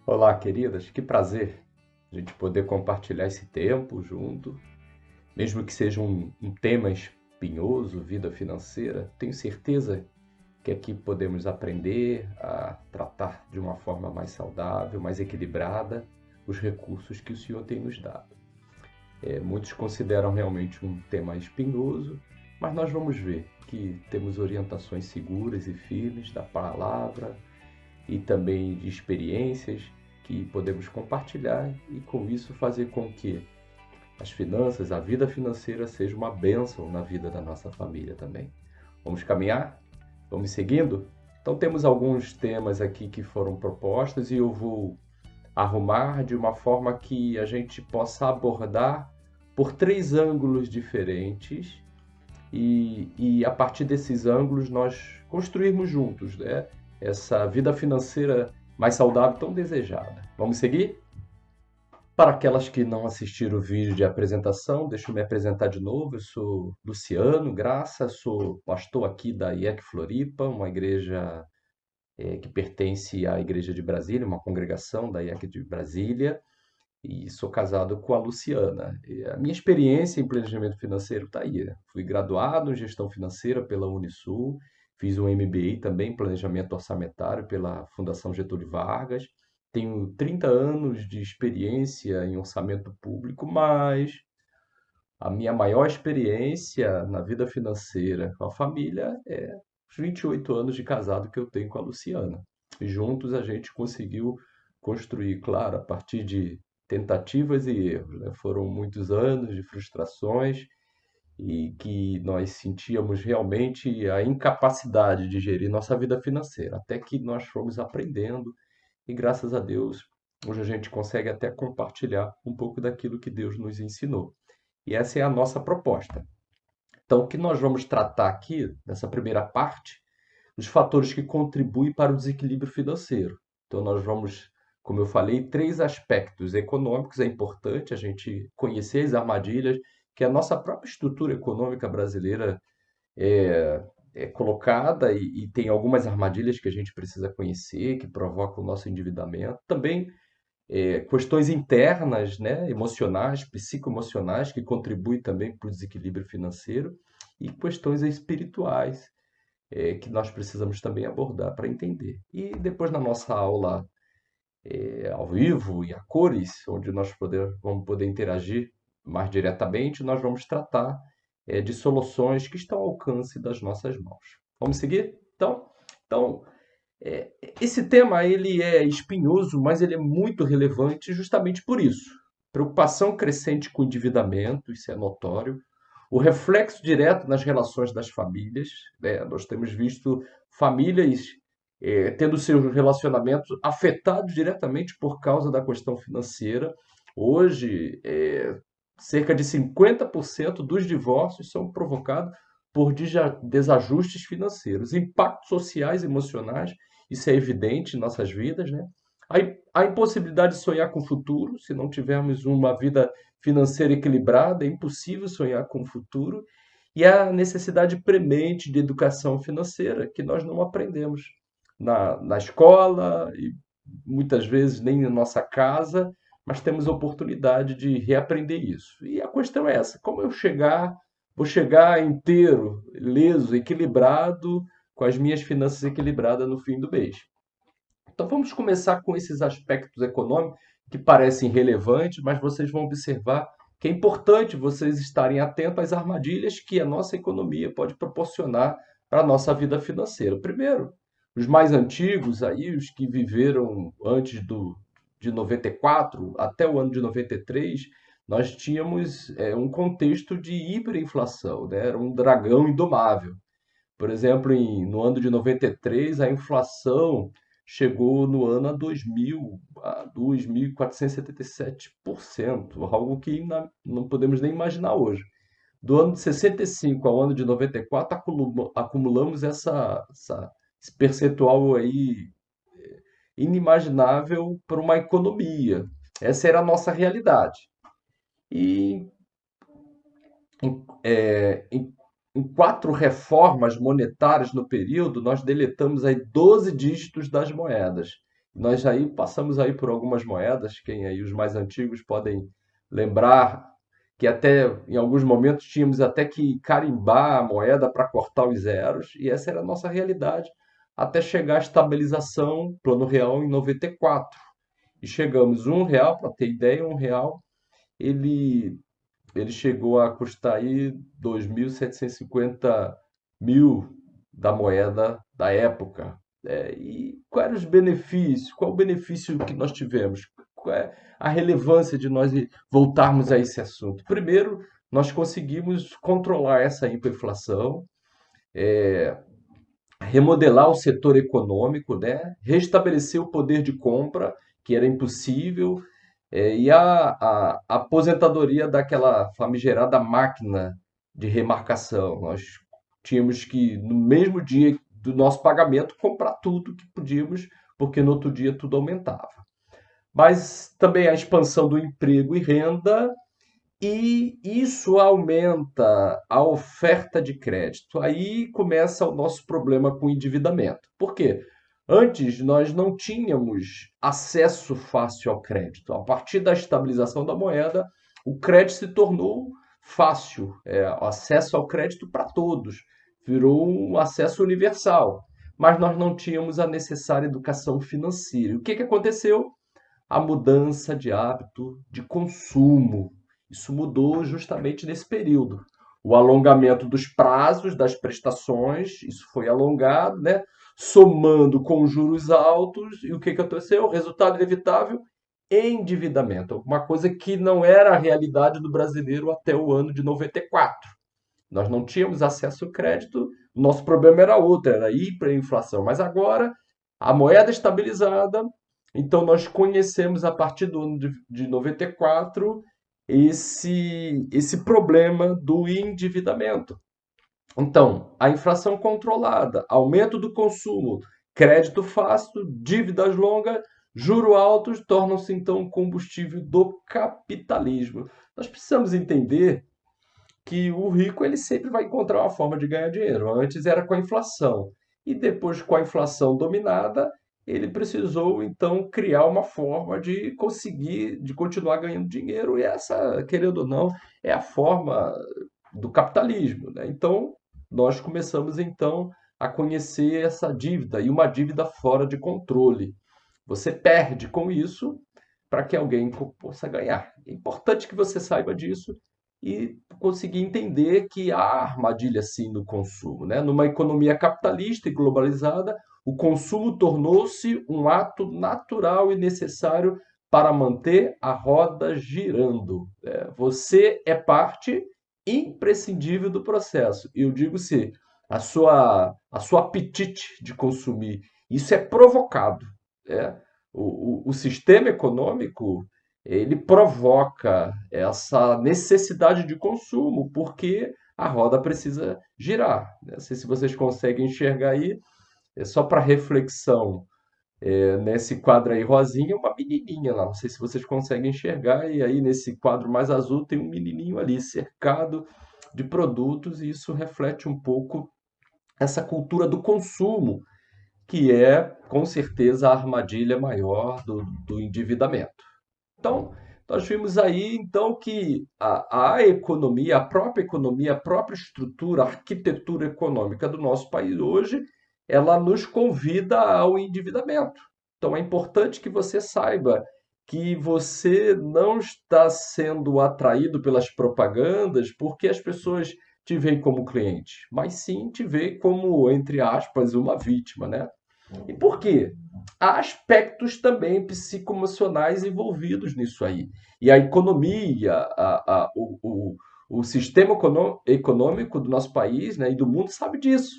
Olá, queridas, que prazer a gente poder compartilhar esse tempo junto, mesmo que seja um tema espinhoso, vida financeira. Tenho certeza que aqui podemos aprender a tratar de uma forma mais saudável, mais equilibrada, os recursos que o Senhor tem nos dado. Muitos consideram realmente um tema espinhoso, mas nós vamos ver que temos orientações seguras e firmes da palavra, e também de experiências que podemos compartilhar e com isso fazer com que as finanças, a vida financeira seja uma bênção na vida da nossa família também. Vamos caminhar? Vamos seguindo? Então temos alguns temas aqui que foram propostos e eu vou arrumar de uma forma que a gente possa abordar por três ângulos diferentes e a partir desses ângulos nós construirmos juntos, né, essa vida financeira mais saudável tão desejada. Vamos seguir? Para aquelas que não assistiram o vídeo de apresentação, deixa eu me apresentar de novo. Eu sou Luciano Graça, sou pastor aqui da IEC Floripa, uma igreja que pertence à Igreja de Brasília, uma congregação da IEC de Brasília, e sou casado com a Luciana. E a minha experiência em planejamento financeiro está aí, né? Fui graduado em gestão financeira pela Unisul, fiz um MBA também em planejamento orçamentário pela Fundação Getúlio Vargas. Tenho 30 anos de experiência em orçamento público, mas a minha maior experiência na vida financeira com a família é os 28 anos de casado que eu tenho com a Luciana. E juntos a gente conseguiu construir, claro, a partir de tentativas e erros, né? Foram muitos anos de frustrações e que nós sentíamos realmente a incapacidade de gerir nossa vida financeira, até que nós fomos aprendendo e graças a Deus hoje a gente consegue até compartilhar um pouco daquilo que Deus nos ensinou. E essa é a nossa proposta. Então, o que nós vamos tratar aqui, nessa primeira parte, os fatores que contribuem para o desequilíbrio financeiro. Então, nós vamos, como eu falei, três aspectos econômicos. É importante a gente conhecer as armadilhas que a nossa própria estrutura econômica brasileira é colocada e tem algumas armadilhas que a gente precisa conhecer, que provocam o nosso endividamento. Também questões internas, né, emocionais, psicoemocionais, que contribuem também para o desequilíbrio financeiro, e questões espirituais, que nós precisamos também abordar para entender. E depois na nossa aula ao vivo e a cores, onde vamos poder interagir mais diretamente, nós vamos tratar de soluções que estão ao alcance das nossas mãos. Vamos seguir? Então é, esse tema ele é espinhoso, mas ele é muito relevante justamente por isso. Preocupação crescente com o endividamento, isso é notório. O reflexo direto nas relações das famílias, né? Nós temos visto famílias tendo seus relacionamentos afetados diretamente por causa da questão financeira. Hoje, cerca de 50% dos divórcios são provocados por desajustes financeiros, impactos sociais e emocionais, isso é evidente em nossas vidas, né? A impossibilidade de sonhar com o futuro, se não tivermos uma vida financeira equilibrada, é impossível sonhar com o futuro, e a necessidade premente de educação financeira, que nós não aprendemos na escola, e muitas vezes nem na nossa casa, mas temos a oportunidade de reaprender isso. E a questão é essa: como vou chegar inteiro, leso, equilibrado, com as minhas finanças equilibradas no fim do mês? Então vamos começar com esses aspectos econômicos que parecem relevantes, mas vocês vão observar que é importante vocês estarem atentos às armadilhas que a nossa economia pode proporcionar para a nossa vida financeira. Primeiro, os mais antigos, aí, os que viveram antes de 94 até o ano de 93, nós tínhamos um contexto de hiperinflação, né? Era um dragão indomável. Por exemplo, no ano de 93, a inflação chegou no ano a 2000, a 2.477%, algo que não podemos nem imaginar hoje. Do ano de 65 ao ano de 94, acumulamos esse percentual aí inimaginável para uma economia. Essa era a nossa realidade. E em quatro reformas monetárias no período, nós deletamos aí 12 dígitos das moedas. Nós aí passamos aí por algumas moedas, quem aí os mais antigos podem lembrar que até em alguns momentos tínhamos até que carimbar a moeda para cortar os zeros, e essa era a nossa realidade, até chegar à estabilização, plano real em 94. E chegamos R$ 1, para ter ideia, R$ 1 ele, ele chegou a custar aí 2.750 mil da moeda da época. E quais eram os benefícios? Qual o benefício que nós tivemos? Qual é a relevância de nós voltarmos a esse assunto? Primeiro, nós conseguimos controlar essa hiperinflação, remodelar o setor econômico, né? Restabelecer o poder de compra, que era impossível, e a aposentadoria daquela famigerada máquina de remarcação. Nós tínhamos que, no mesmo dia do nosso pagamento, comprar tudo que podíamos, porque no outro dia tudo aumentava. Mas também a expansão do emprego e renda, e isso aumenta a oferta de crédito. Aí começa o nosso problema com o endividamento. Por quê? Antes nós não tínhamos acesso fácil ao crédito. A partir da estabilização da moeda, o crédito se tornou fácil, acesso ao crédito para todos, virou um acesso universal. Mas nós não tínhamos a necessária educação financeira. E o que aconteceu? A mudança de hábito de consumo. Isso mudou justamente nesse período. O alongamento dos prazos das prestações, isso foi alongado, né? Somando com juros altos, e o que aconteceu? O resultado inevitável, endividamento. Uma coisa que não era a realidade do brasileiro até o ano de 94. Nós não tínhamos acesso ao crédito, nosso problema era outro, era a hiperinflação. Mas agora, a moeda estabilizada, então nós conhecemos a partir do ano de 94 esse problema do endividamento. Então, a inflação controlada, aumento do consumo, crédito fácil, dívidas longas, juros altos tornam-se então combustível do capitalismo. Nós precisamos entender que o rico ele sempre vai encontrar uma forma de ganhar dinheiro. Antes era com a inflação. E depois, com a inflação dominada, ele precisou então criar uma forma de conseguir, de continuar ganhando dinheiro. E essa, querendo ou não, é a forma do capitalismo, né? Então, nós começamos então a conhecer essa dívida e uma dívida fora de controle. Você perde com isso para que alguém possa ganhar. É importante que você saiba disso e conseguir entender que há armadilha sim no consumo, né? Numa economia capitalista e globalizada, o consumo tornou-se um ato natural e necessário para manter a roda girando. Você é parte imprescindível do processo. E eu digo se a sua apetite de consumir, isso é provocado. O sistema econômico ele provoca essa necessidade de consumo, porque a roda precisa girar. Não sei se vocês conseguem enxergar aí, é só para reflexão. Nesse quadro aí rosinha, uma menininha lá, não sei se vocês conseguem enxergar, e aí nesse quadro mais azul tem um menininho ali cercado de produtos, e isso reflete um pouco essa cultura do consumo, que é, com certeza, a armadilha maior do endividamento. Então, nós vimos aí então que a economia, a própria economia, a própria estrutura, a arquitetura econômica do nosso país hoje, ela nos convida ao endividamento. Então, é importante que você saiba que você não está sendo atraído pelas propagandas porque as pessoas te veem como cliente, mas sim te veem como, entre aspas, uma vítima, né? E por quê? Há aspectos também psicoemocionais envolvidos nisso aí. E a economia, o sistema econômico do nosso país, né, e do mundo sabe disso.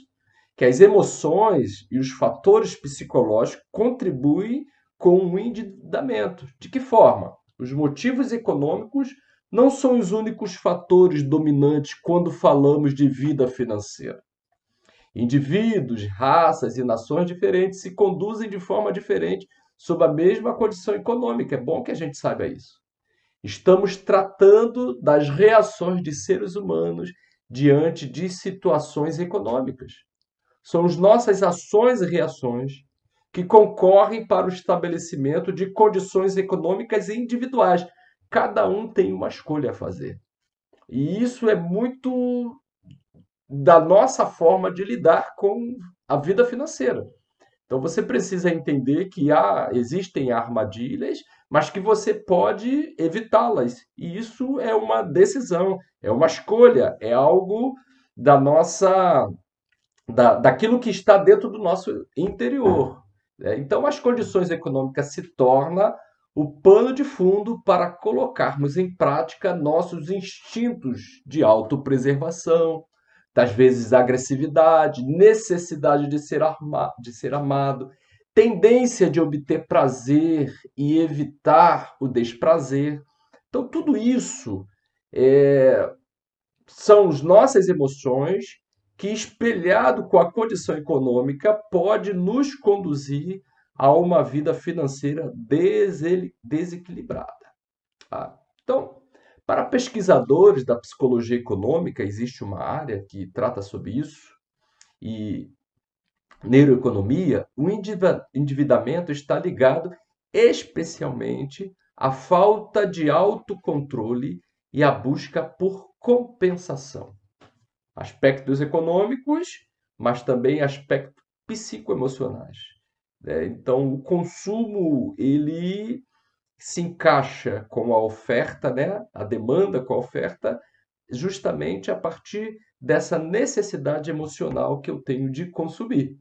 Que as emoções e os fatores psicológicos contribuem com o endividamento. De que forma? Os motivos econômicos não são os únicos fatores dominantes quando falamos de vida financeira. Indivíduos, raças e nações diferentes se conduzem de forma diferente sob a mesma condição econômica. É bom que a gente saiba isso. Estamos tratando das reações de seres humanos diante de situações econômicas. São as nossas ações e reações que concorrem para o estabelecimento de condições econômicas individuais. Cada um tem uma escolha a fazer. E isso é muito da nossa forma de lidar com a vida financeira. Então você precisa entender que existem armadilhas, mas que você pode evitá-las. E isso é uma decisão, é uma escolha, é algo da nossa daquilo que está dentro do nosso interior. Então, as condições econômicas se tornam o pano de fundo para colocarmos em prática nossos instintos de autopreservação, das vezes agressividade, necessidade de ser amado, tendência de obter prazer e evitar o desprazer. Então, tudo isso é, são as nossas emoções que, espelhado com a condição econômica, pode nos conduzir a uma vida financeira desequilibrada. Tá? Então, para pesquisadores da psicologia econômica, existe uma área que trata sobre isso, e neuroeconomia, o endividamento está ligado especialmente à falta de autocontrole e à busca por compensação. Aspectos econômicos, mas também aspectos psicoemocionais. Então, o consumo ele se encaixa com a oferta, né? A demanda com a oferta, justamente a partir dessa necessidade emocional que eu tenho de consumir.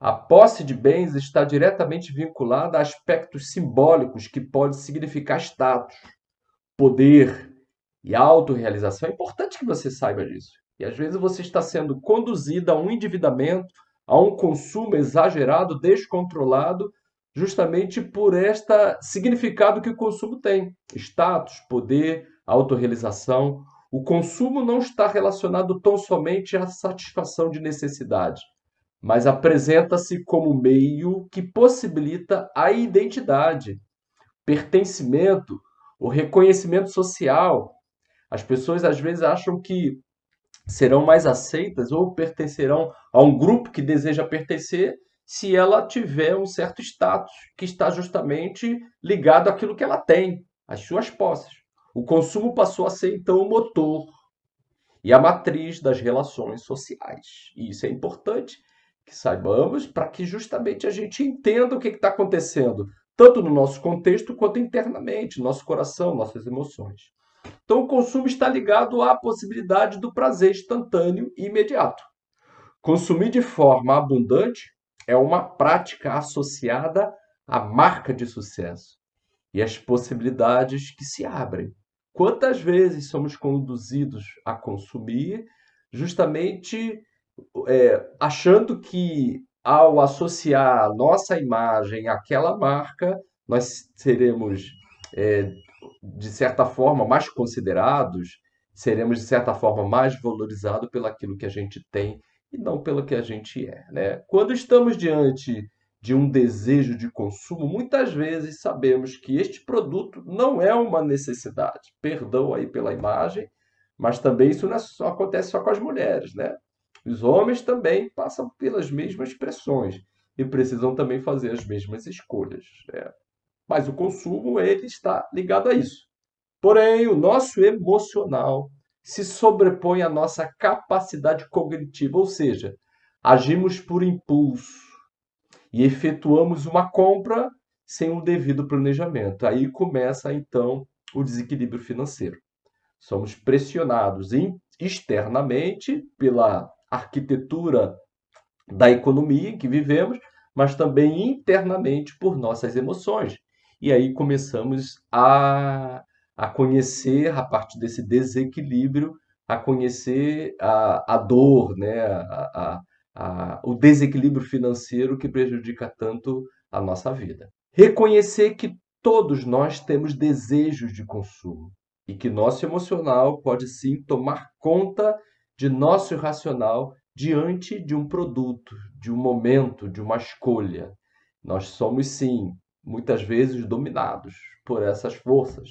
A posse de bens está diretamente vinculada a aspectos simbólicos que podem significar status, poder e autorrealização. É importante que você saiba disso. E às vezes você está sendo conduzido a um endividamento, a um consumo exagerado, descontrolado, justamente por este significado que o consumo tem: status, poder, autorrealização. O consumo não está relacionado tão somente à satisfação de necessidade, mas apresenta-se como meio que possibilita a identidade, pertencimento, o reconhecimento social. As pessoas às vezes acham que serão mais aceitas ou pertencerão a um grupo que deseja pertencer se ela tiver um certo status que está justamente ligado àquilo que ela tem, às suas posses. O consumo passou a ser então o motor e a matriz das relações sociais. E isso é importante que saibamos para que justamente a gente entenda o que está acontecendo, tanto no nosso contexto quanto internamente, nosso coração, nossas emoções. Então, o consumo está ligado à possibilidade do prazer instantâneo e imediato. Consumir de forma abundante é uma prática associada à marca de sucesso e às possibilidades que se abrem. Quantas vezes somos conduzidos a consumir justamente achando que ao associar a nossa imagem àquela marca, nós seremos, de certa forma, mais considerados, seremos, de certa forma, mais valorizados pelaquilo que a gente tem e não pelo que a gente é, né? Quando estamos diante de um desejo de consumo, muitas vezes sabemos que este produto não é uma necessidade. Perdão aí pela imagem, mas também isso não acontece só com as mulheres, né? Os homens também passam pelas mesmas pressões e precisam também fazer as mesmas escolhas, né? Mas o consumo ele está ligado a isso. Porém, o nosso emocional se sobrepõe à nossa capacidade cognitiva, ou seja, agimos por impulso e efetuamos uma compra sem o devido planejamento. Aí começa então o desequilíbrio financeiro. Somos pressionados externamente pela arquitetura da economia em que vivemos, mas também internamente por nossas emoções. E aí começamos a conhecer, a partir desse desequilíbrio, a conhecer a dor, né? O desequilíbrio financeiro que prejudica tanto a nossa vida. Reconhecer que todos nós temos desejos de consumo e que nosso emocional pode sim tomar conta de nosso racional diante de um produto, de um momento, de uma escolha. Nós somos sim, muitas vezes dominados por essas forças.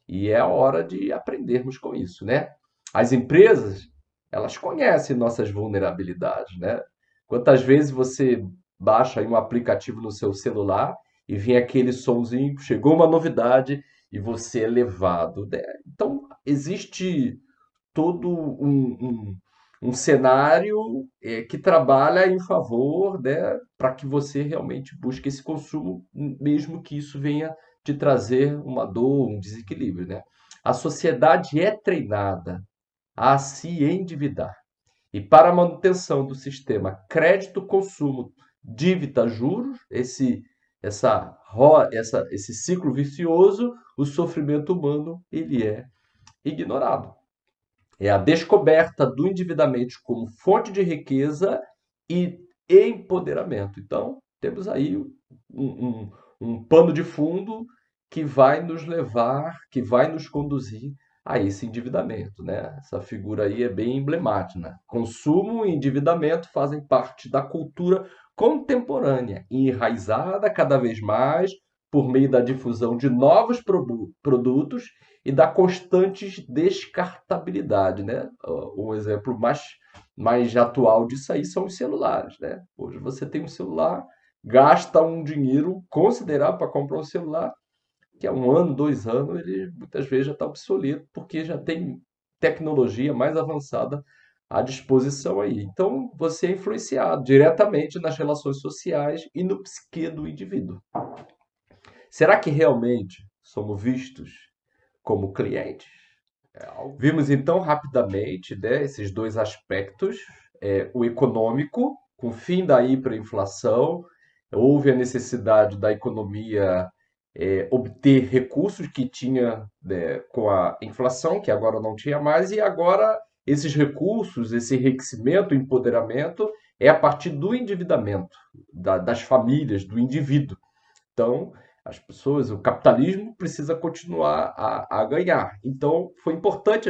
E é a hora de aprendermos com isso, né? As empresas, elas conhecem nossas vulnerabilidades, né? Quantas vezes você baixa aí um aplicativo no seu celular e vem aquele sonzinho, chegou uma novidade e você é levado, né? Então, existe todo um cenário que trabalha em favor, né, para que você realmente busque esse consumo, mesmo que isso venha te trazer uma dor, um desequilíbrio, né? A sociedade é treinada a se endividar. E para a manutenção do sistema crédito-consumo, dívida-juros, esse ciclo vicioso, o sofrimento humano ele é ignorado. É a descoberta do endividamento como fonte de riqueza e empoderamento. Então, temos aí um pano de fundo que vai nos levar, que vai nos conduzir a esse endividamento, né? Essa figura aí é bem emblemática. Consumo e endividamento fazem parte da cultura contemporânea, enraizada cada vez mais por meio da difusão de novos produtos e da constante descartabilidade, né? Um exemplo mais atual disso aí são os celulares, né? Hoje você tem um celular, gasta um dinheiro considerável para comprar um celular, que há um ano, 2 anos, ele muitas vezes já está obsoleto, porque já tem tecnologia mais avançada à disposição aí. Então, você é influenciado diretamente nas relações sociais e no psique do indivíduo. Será que realmente somos vistos como clientes? Vimos então rapidamente, né, esses dois aspectos, o econômico, com o fim da hiperinflação, houve a necessidade da economia obter recursos que tinha, né, com a inflação, que agora não tinha mais, e agora esses recursos, esse enriquecimento, empoderamento, é a partir do endividamento das famílias, do indivíduo. Então, as pessoas, o capitalismo precisa continuar a ganhar. Então, é importante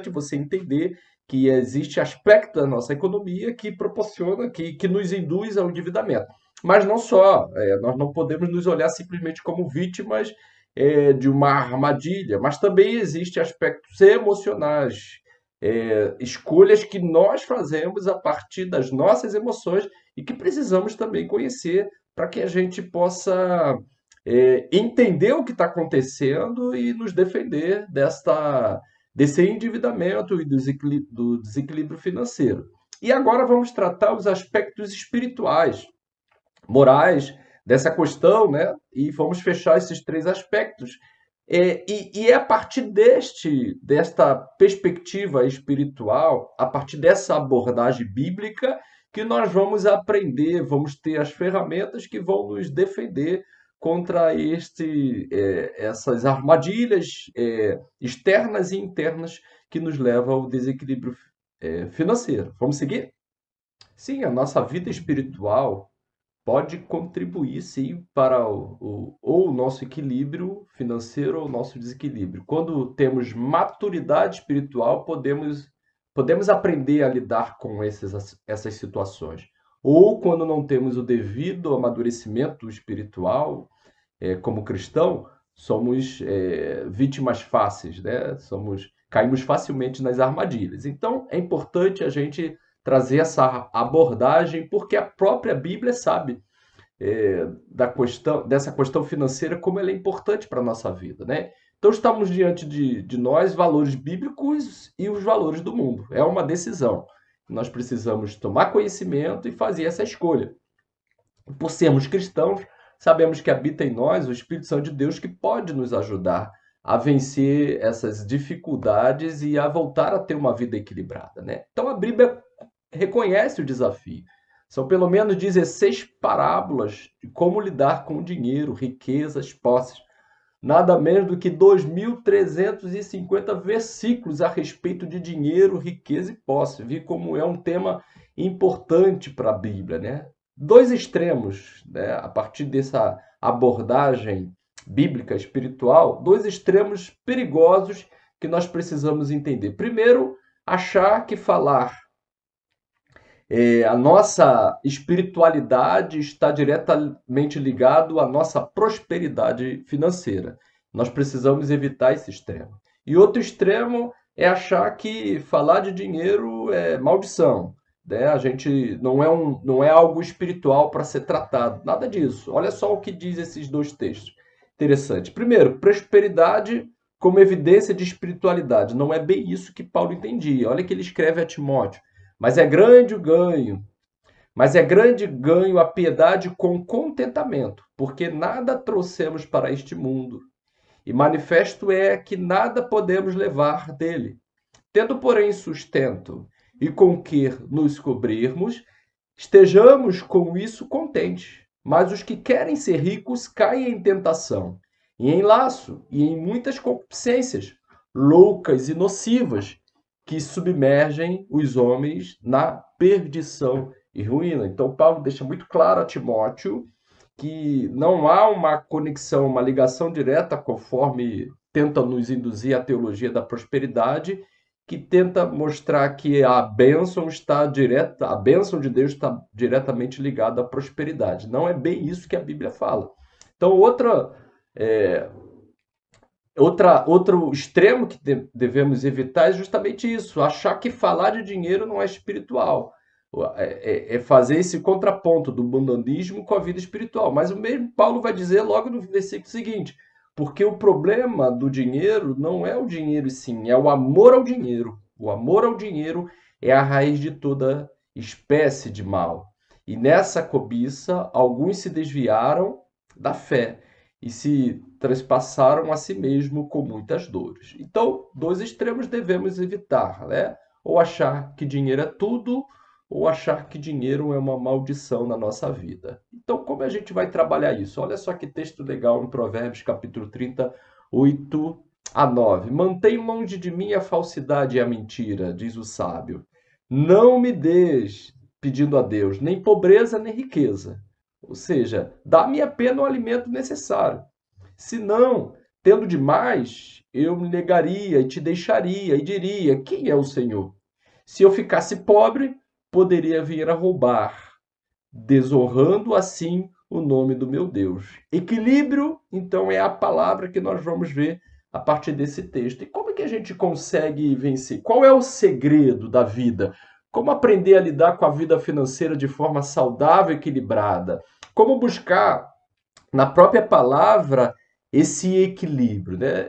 você entender que existe aspecto da nossa economia que proporciona, que nos induz ao endividamento. Mas não só, nós não podemos nos olhar simplesmente como vítimas de uma armadilha, mas também existem aspectos emocionais, escolhas que nós fazemos a partir das nossas emoções e que precisamos também conhecer para que a gente possa entender o que está acontecendo e nos defender desse endividamento e do desequilíbrio financeiro. E agora vamos tratar os aspectos espirituais, morais dessa questão, né? E vamos fechar esses três aspectos. E é a partir desta perspectiva espiritual, a partir dessa abordagem bíblica, que nós vamos aprender, vamos ter as ferramentas que vão nos defender contra essas armadilhas externas e internas que nos levam ao desequilíbrio financeiro. Vamos seguir? Sim, a nossa vida espiritual pode contribuir, sim, para ou o nosso equilíbrio financeiro ou o nosso desequilíbrio. Quando temos maturidade espiritual, podemos aprender a lidar com essas situações. Ou quando não temos o devido amadurecimento espiritual, como cristão, somos vítimas fáceis, né? Caímos facilmente nas armadilhas. Então, é importante a gente trazer essa abordagem, porque a própria Bíblia sabe dessa questão financeira, como ela é importante para a nossa vida, né? Então, estamos diante de nós valores bíblicos e os valores do mundo. É uma decisão. Nós precisamos tomar conhecimento e fazer essa escolha. Por sermos cristãos, sabemos que habita em nós o Espírito Santo de Deus que pode nos ajudar a vencer essas dificuldades e a voltar a ter uma vida equilibrada, né? Então, a Bíblia reconhece o desafio. São pelo menos 16 parábolas de como lidar com dinheiro, riquezas, posses. Nada menos do que 2.350 versículos a respeito de dinheiro, riqueza e posse. Vi como é um tema importante para a Bíblia, né? Dois extremos, né? A partir dessa abordagem bíblica espiritual, dois extremos perigosos que nós precisamos entender. Primeiro, achar que falar a nossa espiritualidade está diretamente ligado à nossa prosperidade financeira. Nós precisamos evitar esse extremo. E outro extremo é achar que falar de dinheiro é maldição. né? A gente não é algo espiritual para ser tratado, nada disso. Olha só o que diz esses dois textos. Interessante. Primeiro, prosperidade como evidência de espiritualidade. Não é bem isso que Paulo entendia. Olha que ele escreve a Timóteo. Mas é grande ganho a piedade com contentamento, porque nada trouxemos para este mundo, e manifesto é que nada podemos levar dele. Tendo, porém, sustento e com que nos cobrirmos, estejamos com isso contentes. Mas os que querem ser ricos caem em tentação, e em laço, e em muitas concupiscências, loucas e nocivas, que submergem os homens na perdição e ruína. Então, Paulo deixa muito claro a Timóteo que não há uma conexão, uma ligação direta, conforme tenta nos induzir a teologia da prosperidade, que tenta mostrar que a bênção está direta, a bênção de Deus está diretamente ligada à prosperidade. Não é bem isso que a Bíblia fala. Então, outro extremo que devemos evitar é justamente isso, achar que falar de dinheiro não é espiritual. É fazer esse contraponto do mundanismo com a vida espiritual. Mas o mesmo Paulo vai dizer logo no versículo seguinte, porque o problema do dinheiro não é o dinheiro sim, é o amor ao dinheiro. O amor ao dinheiro é a raiz de toda espécie de mal. E nessa cobiça, alguns se desviaram da fé e se trespassaram a si mesmo com muitas dores. Então, dois extremos devemos evitar, né? Ou achar que dinheiro é tudo, ou achar que dinheiro é uma maldição na nossa vida. Então, como a gente vai trabalhar isso? Olha só que texto legal em Provérbios, capítulo 30, 8-9. Mantém longe de mim a falsidade e a mentira, diz o sábio. Não me des, pedindo a Deus, nem pobreza nem riqueza. Ou seja, dá-me apenas o alimento necessário. Se não, tendo demais, eu me negaria e te deixaria e diria: quem é o Senhor? Se eu ficasse pobre, poderia vir a roubar, desonrando assim o nome do meu Deus. Equilíbrio, então, é a palavra que nós vamos ver a partir desse texto. E como é que a gente consegue vencer? Qual é o segredo da vida? Como aprender a lidar com a vida financeira de forma saudável e equilibrada? Como buscar na própria palavra esse equilíbrio, né?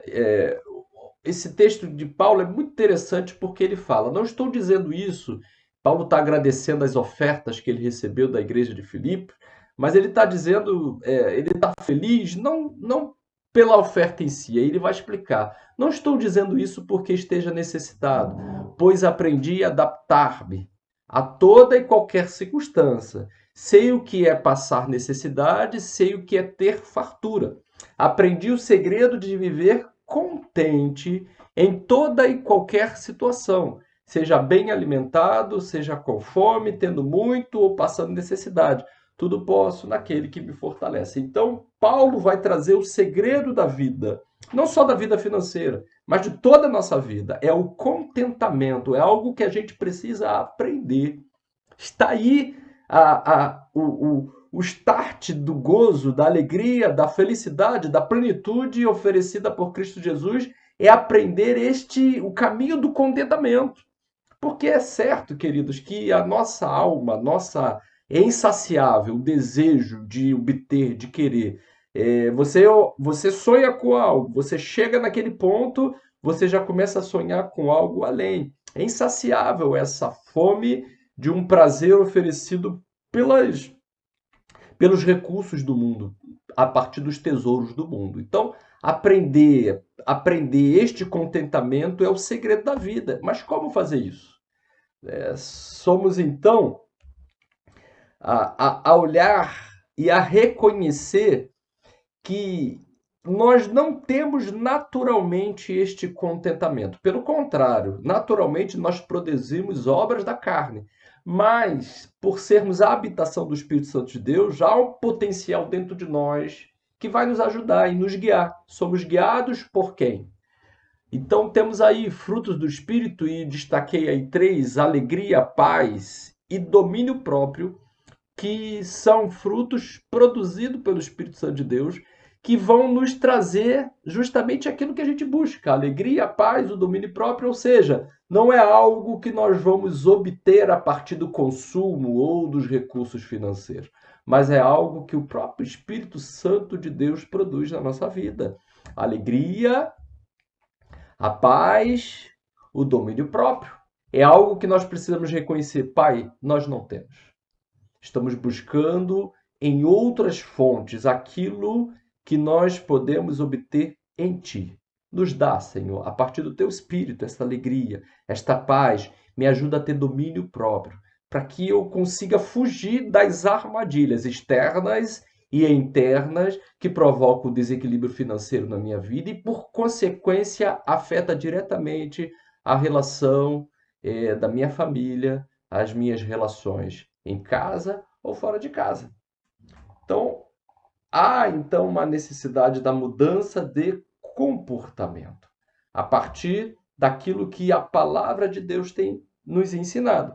Esse texto de Paulo é muito interessante porque ele fala: não estou dizendo isso. Paulo está agradecendo as ofertas que ele recebeu da igreja de Filipe, mas ele está dizendo, ele está feliz não pela oferta em si. Aí ele vai explicar: não estou dizendo isso porque esteja necessitado, pois aprendi a adaptar-me a toda e qualquer circunstância. Sei o que é passar necessidade, sei o que é ter fartura. Aprendi o segredo de viver contente em toda e qualquer situação, seja bem alimentado, seja com fome, tendo muito ou passando necessidade. Tudo posso naquele que me fortalece. Então, Paulo vai trazer o segredo da vida, não só da vida financeira, mas de toda a nossa vida. É o contentamento, é algo que a gente precisa aprender. Está aí o start do gozo, da alegria, da felicidade, da plenitude oferecida por Cristo Jesus, é aprender o caminho do contentamento. Porque é certo, queridos, que a nossa alma, nossa é insaciável, o desejo de obter, de querer. Você sonha com algo, você chega naquele ponto, você já começa a sonhar com algo além. É insaciável essa fome de um prazer oferecido pelos recursos do mundo, a partir dos tesouros do mundo. Então, aprender este contentamento é o segredo da vida. Mas como fazer isso? Somos, então, a olhar e a reconhecer que nós não temos naturalmente este contentamento. Pelo contrário, naturalmente nós produzimos obras da carne. Mas, por sermos a habitação do Espírito Santo de Deus, já há um potencial dentro de nós que vai nos ajudar e nos guiar. Somos guiados por quem? Então temos aí frutos do Espírito e destaquei aí 3: alegria, paz e domínio próprio, que são frutos produzidos pelo Espírito Santo de Deus, que vão nos trazer justamente aquilo que a gente busca, a alegria, a paz, o domínio próprio, ou seja, não é algo que nós vamos obter a partir do consumo ou dos recursos financeiros, mas é algo que o próprio Espírito Santo de Deus produz na nossa vida. A alegria, a paz, o domínio próprio. É algo que nós precisamos reconhecer. Pai, nós não temos. Estamos buscando em outras fontes aquilo que nós podemos obter em Ti. Nos dá, Senhor, a partir do Teu Espírito, esta alegria, esta paz. Me ajuda a ter domínio próprio, para que eu consiga fugir das armadilhas externas e internas que provocam o desequilíbrio financeiro na minha vida e, por consequência, afeta diretamente a relação da minha família, as minhas relações em casa ou fora de casa. Então, há então uma necessidade da mudança de comportamento a partir daquilo que a palavra de Deus tem nos ensinado.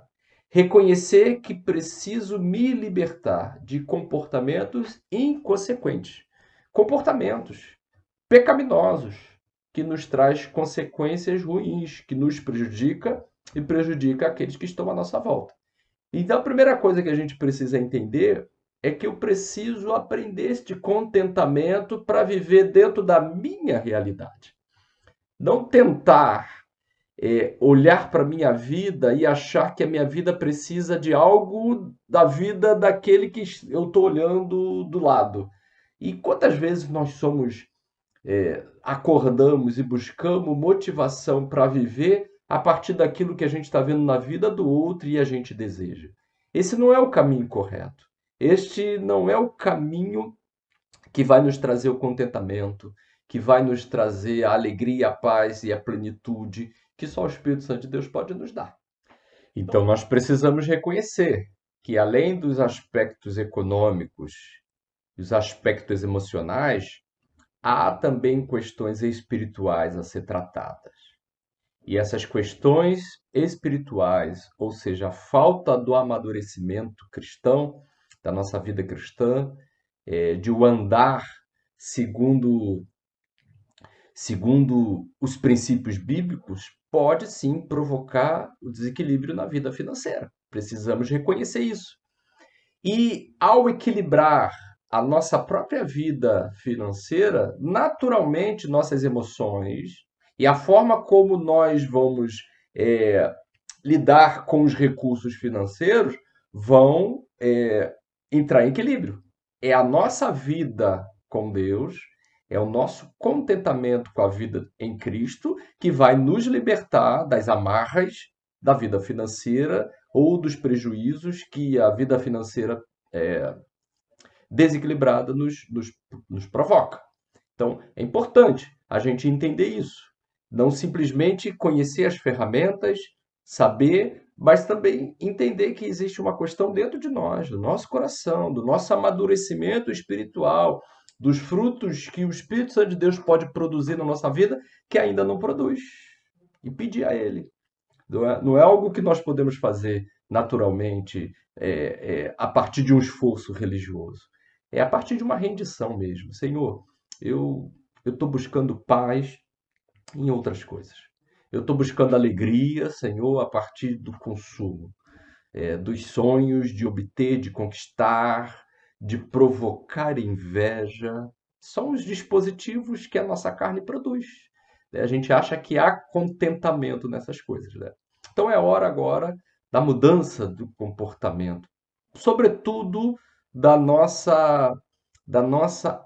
Reconhecer que preciso me libertar de comportamentos inconsequentes, comportamentos pecaminosos que nos traz consequências ruins, que nos prejudica e prejudica aqueles que estão à nossa volta. Então, a primeira coisa que a gente precisa entender é que eu preciso aprender este contentamento para viver dentro da minha realidade. Não tentar olhar para a minha vida e achar que a minha vida precisa de algo da vida daquele que eu estou olhando do lado. E quantas vezes nós acordamos e buscamos motivação para viver a partir daquilo que a gente está vendo na vida do outro e a gente deseja. Esse não é o caminho correto. Este não é o caminho que vai nos trazer o contentamento, que vai nos trazer a alegria, a paz e a plenitude que só o Espírito Santo de Deus pode nos dar. Então nós precisamos reconhecer que, além dos aspectos econômicos e os aspectos emocionais, há também questões espirituais a ser tratadas. E essas questões espirituais, ou seja, a falta do amadurecimento cristão, da nossa vida cristã, de o andar segundo os princípios bíblicos, pode sim provocar o desequilíbrio na vida financeira. Precisamos reconhecer isso. E ao equilibrar a nossa própria vida financeira, naturalmente nossas emoções e a forma como nós vamos lidar com os recursos financeiros vão entrar em equilíbrio. É a nossa vida com Deus, é o nosso contentamento com a vida em Cristo que vai nos libertar das amarras da vida financeira ou dos prejuízos que a vida financeira desequilibrada nos provoca. Então, é importante a gente entender isso. Não simplesmente conhecer as ferramentas, saber, mas também entender que existe uma questão dentro de nós, do nosso coração, do nosso amadurecimento espiritual, dos frutos que o Espírito Santo de Deus pode produzir na nossa vida, que ainda não produz. E pedir a Ele. Não é algo que nós podemos fazer naturalmente a partir de um esforço religioso. É a partir de uma rendição mesmo. Senhor, eu estou buscando paz em outras coisas. Eu estou buscando alegria, Senhor, a partir do consumo, dos sonhos de obter, de conquistar, de provocar inveja. São os dispositivos que a nossa carne produz. A gente acha que há contentamento nessas coisas. Né? Então é hora agora da mudança do comportamento, sobretudo da nossa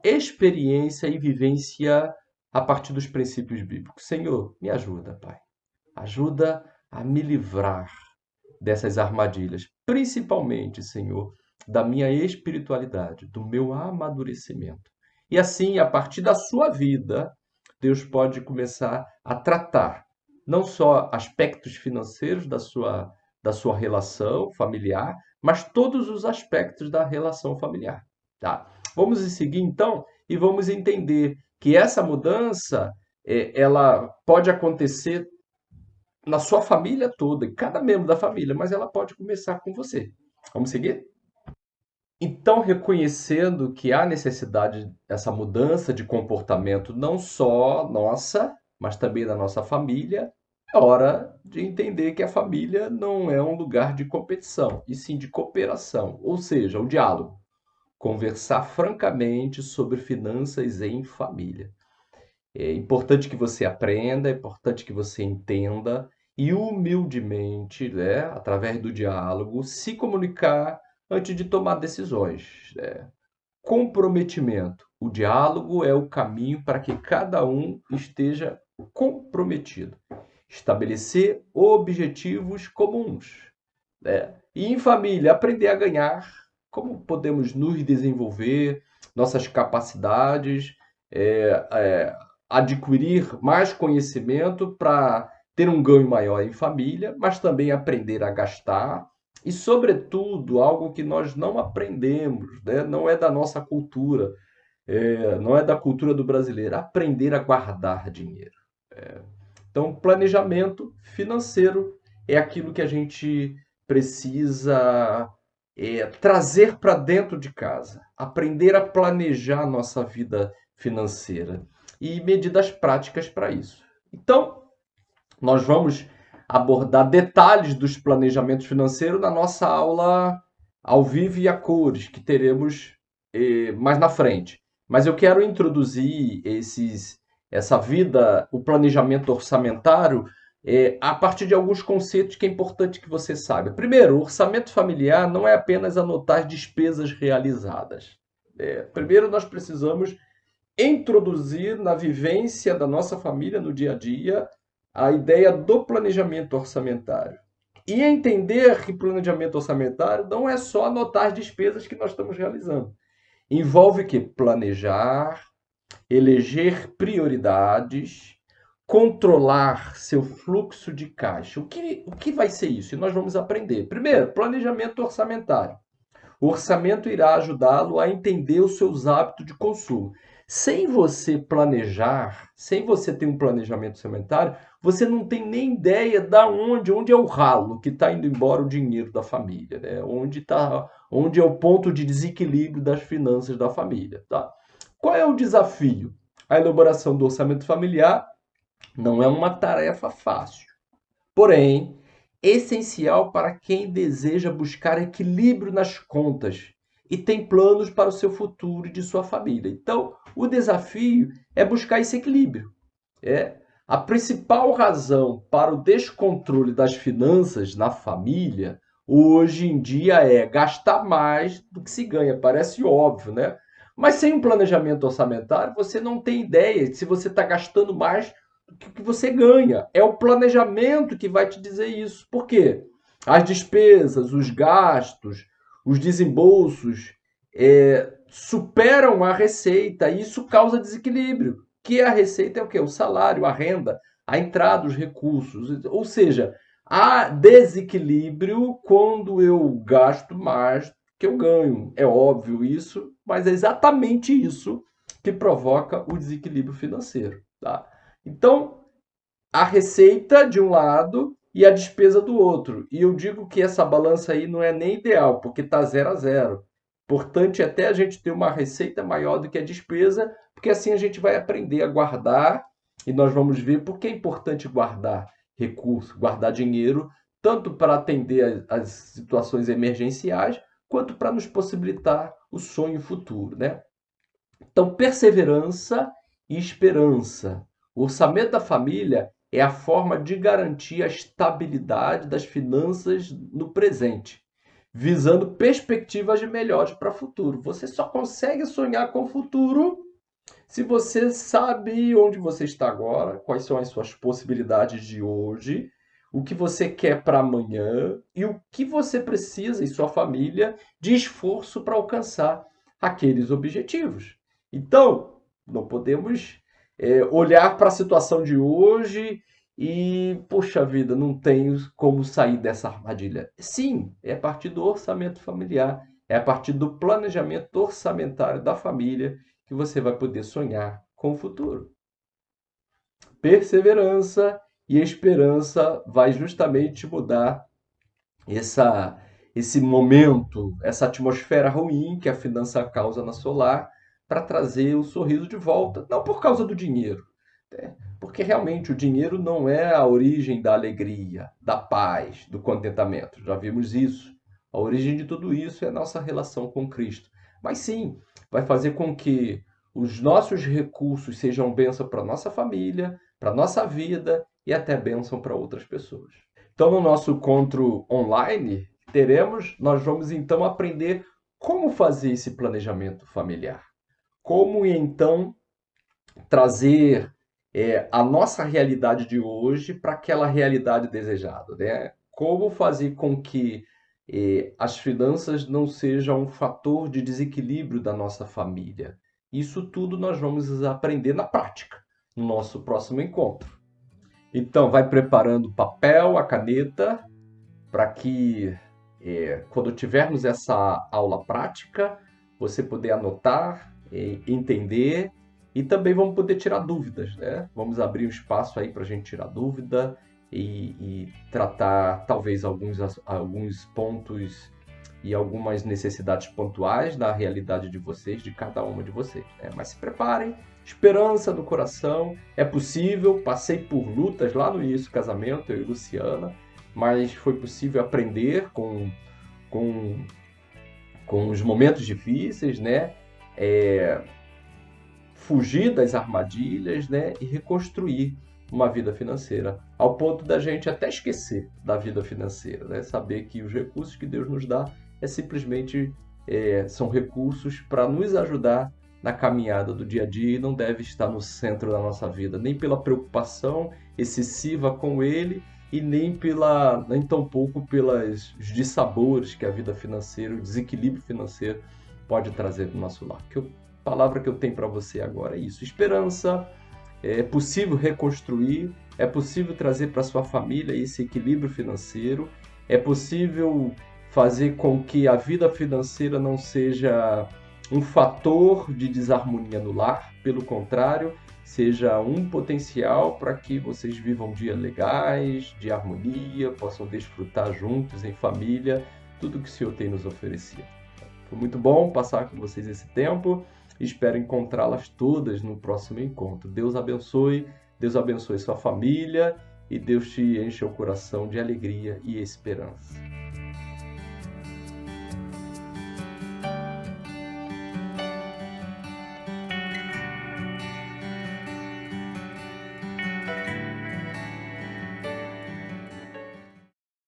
experiência e vivência a partir dos princípios bíblicos. Senhor, me ajuda, Pai. Ajuda a me livrar dessas armadilhas, principalmente, Senhor, da minha espiritualidade, do meu amadurecimento. E assim, a partir da sua vida, Deus pode começar a tratar não só aspectos financeiros da sua relação familiar, mas todos os aspectos da relação familiar. Tá? Vamos seguir então e vamos entender que essa mudança ela pode acontecer na sua família toda, em cada membro da família, mas ela pode começar com você. Vamos seguir? Então, reconhecendo que há necessidade dessa mudança de comportamento, não só nossa, mas também da nossa família, é hora de entender que a família não é um lugar de competição, e sim de cooperação, ou seja, o diálogo. Conversar francamente sobre finanças em família. É importante que você aprenda, é importante que você entenda e humildemente, né, através do diálogo, se comunicar antes de tomar decisões. Comprometimento. O diálogo é o caminho para que cada um esteja comprometido. Estabelecer objetivos comuns, né? E em família, aprender a ganhar, como podemos nos desenvolver, nossas capacidades, é, é, adquirir mais conhecimento para ter um ganho maior em família, mas também aprender a gastar e, sobretudo, algo que nós não aprendemos, né? Não é da nossa cultura, não é da cultura do brasileiro, aprender a guardar dinheiro. Então, planejamento financeiro é aquilo que a gente precisa trazer para dentro de casa, aprender a planejar a nossa vida financeira e medidas práticas para isso. Então, nós vamos abordar detalhes dos planejamentos financeiros na nossa aula ao vivo e a cores, que teremos mais na frente. Mas eu quero introduzir essa vida, o planejamento orçamentário, a partir de alguns conceitos que é importante que você saiba. Primeiro, o orçamento familiar não é apenas anotar despesas realizadas. Primeiro, nós precisamos introduzir na vivência da nossa família no dia a dia a ideia do planejamento orçamentário. E entender que planejamento orçamentário não é só anotar as despesas que nós estamos realizando. Envolve que planejar, eleger prioridades, controlar seu fluxo de caixa. O que vai ser isso? E nós vamos aprender. Primeiro, planejamento orçamentário. O orçamento irá ajudá-lo a entender os seus hábitos de consumo. Sem você planejar, sem você ter um planejamento orçamentário, você não tem nem ideia da onde é o ralo que está indo embora o dinheiro da família, né? Onde é o ponto de desequilíbrio das finanças da família, tá? Qual é o desafio? A elaboração do orçamento familiar não é uma tarefa fácil. Porém, essencial para quem deseja buscar equilíbrio nas contas e tem planos para o seu futuro e de sua família. Então, o desafio é buscar esse equilíbrio. A principal razão para o descontrole das finanças na família hoje em dia é gastar mais do que se ganha. Parece óbvio, né? Mas sem um planejamento orçamentário, você não tem ideia de se você está gastando mais do que você ganha. É o planejamento que vai te dizer isso. Por quê? As despesas, os gastos, os desembolsos superam a receita e isso causa desequilíbrio. Que a receita é o quê? O salário, a renda, a entrada, os recursos. Ou seja, há desequilíbrio quando eu gasto mais do que eu ganho. É óbvio isso, mas é exatamente isso que provoca o desequilíbrio financeiro. Tá? Então, a receita de um lado e a despesa do outro. E eu digo que essa balança aí não é nem ideal, porque está 0 a 0. Importante é até a gente ter uma receita maior do que a despesa, porque assim a gente vai aprender a guardar e nós vamos ver por que é importante guardar recursos, guardar dinheiro, tanto para atender as situações emergenciais, quanto para nos possibilitar o sonho futuro, né? Então, perseverança e esperança. O orçamento da família é a forma de garantir a estabilidade das finanças no presente, visando perspectivas melhores para o futuro. Você só consegue sonhar com o futuro se você sabe onde você está agora, quais são as suas possibilidades de hoje, o que você quer para amanhã e o que você precisa e sua família de esforço para alcançar aqueles objetivos. Então, não podemos olhar para a situação de hoje e, poxa vida, não tenho como sair dessa armadilha. Sim, é a partir do orçamento familiar, é a partir do planejamento orçamentário da família que você vai poder sonhar com o futuro. Perseverança e esperança vai justamente mudar essa, esse momento, essa atmosfera ruim que a finança causa na solar, para trazer o sorriso de volta, não por causa do dinheiro, né? Porque realmente o dinheiro não é a origem da alegria, da paz, do contentamento. Já vimos isso. A origem de tudo isso é a nossa relação com Cristo. Mas sim, vai fazer com que os nossos recursos sejam bênção para nossa família, para nossa vida e até bênção para outras pessoas. Então, no nosso encontro online, nós vamos então aprender como fazer esse planejamento familiar. Como então trazer a nossa realidade de hoje para aquela realidade desejada, né? Como fazer com que as finanças não sejam um fator de desequilíbrio da nossa família. Isso tudo nós vamos aprender na prática, no nosso próximo encontro. Então, vai preparando o papel, a caneta, para que quando tivermos essa aula prática, você poder anotar, entender e também vamos poder tirar dúvidas, né? Vamos abrir um espaço aí para a gente tirar dúvida e tratar talvez alguns pontos e algumas necessidades pontuais da realidade de vocês, de cada uma de vocês, né? Mas se preparem, esperança no coração, é possível, passei por lutas lá no início do casamento, eu e Luciana, mas foi possível aprender com os momentos difíceis, né? Fugir das armadilhas, né? E reconstruir uma vida financeira, ao ponto da gente até esquecer da vida financeira, né? Saber que os recursos que Deus nos dá simplesmente são recursos para nos ajudar na caminhada do dia a dia e não deve estar no centro da nossa vida, nem pela preocupação excessiva com ele e nem tampouco pelos dissabores que a vida financeira, o desequilíbrio financeiro pode trazer para o nosso lar. A palavra que eu tenho para você agora é isso: esperança. É possível reconstruir, é possível trazer para sua família esse equilíbrio financeiro, é possível fazer com que a vida financeira não seja um fator de desarmonia no lar, pelo contrário, seja um potencial para que vocês vivam dias legais, de harmonia, possam desfrutar juntos, em família, tudo que o Senhor tem nos oferecido. Foi muito bom passar com vocês esse tempo. Espero encontrá-las todas no próximo encontro. Deus abençoe sua família e Deus te enche o coração de alegria e esperança.